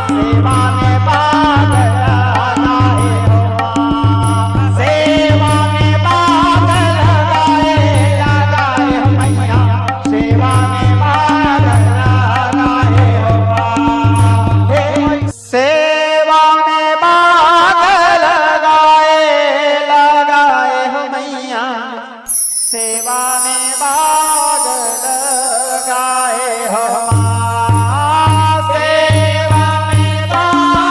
सेवा में बाग लगाए हो माँ, सेवा में बाग लगाए हो मैया, सेवा में बाग लगाए हो माँ, सेवा में बाग लगाए हो मैया, सेवा में बाग लगाए हो माँ, सेवा में बाग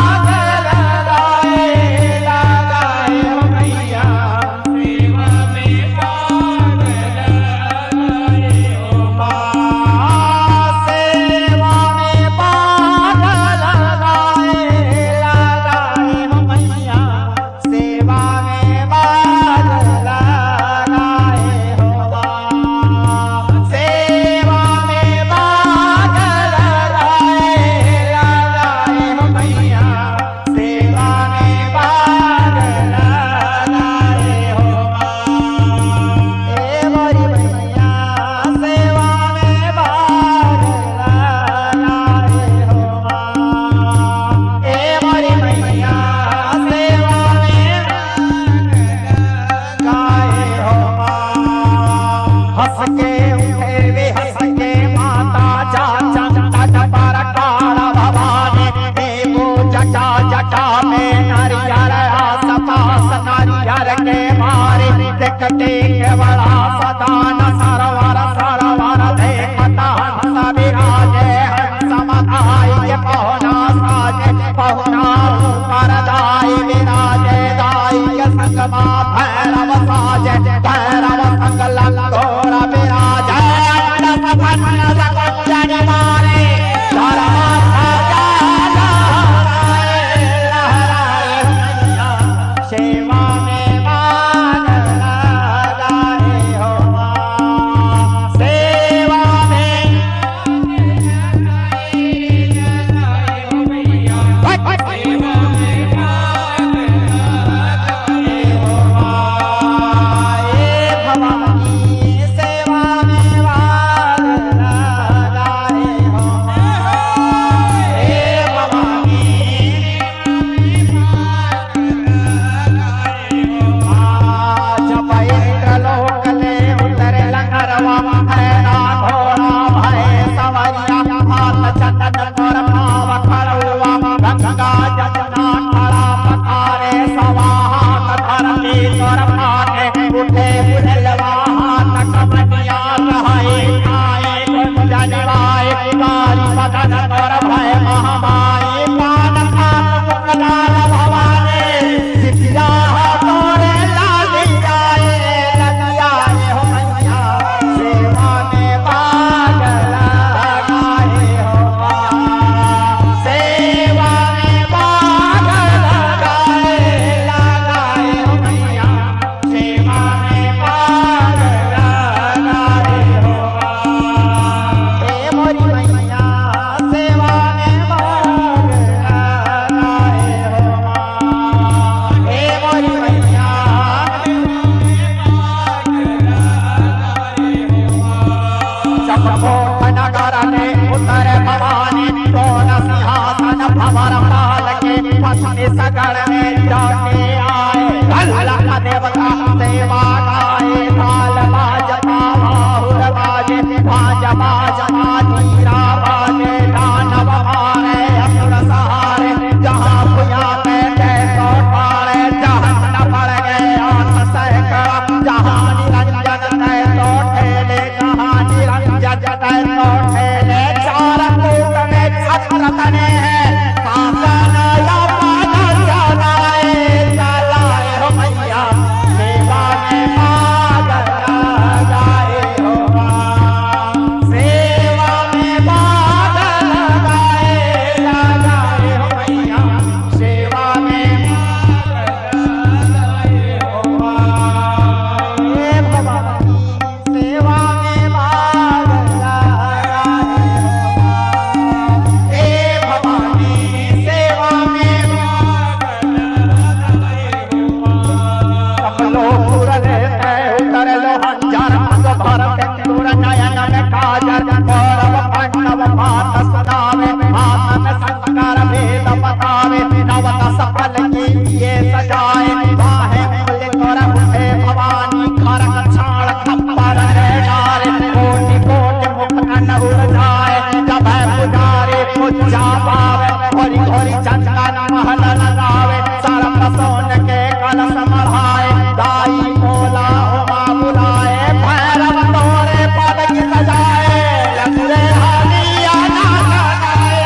सोहरी चंदन महल लगावे, सर्प सोन के कलश मढ़ाए, दाई मोला उमा बुलाए, भैरव तोरे पद की सजाए, लखरे हालिया ना लगाए,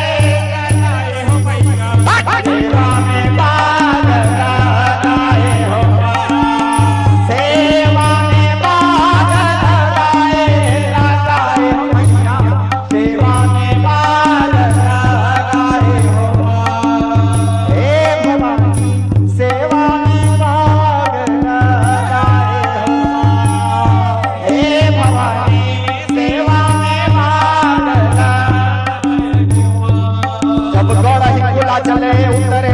हो मैया सेवा में बाग लगाए हो, सेवा में बाग लगाए हो मैया, सेवा में बाग लगाए हो, हे भवानी सेवा में बाग लगाए हो, हे भवानी सेवा में बाग लगाए हो। जब गौड़ ही खुला चले उतरे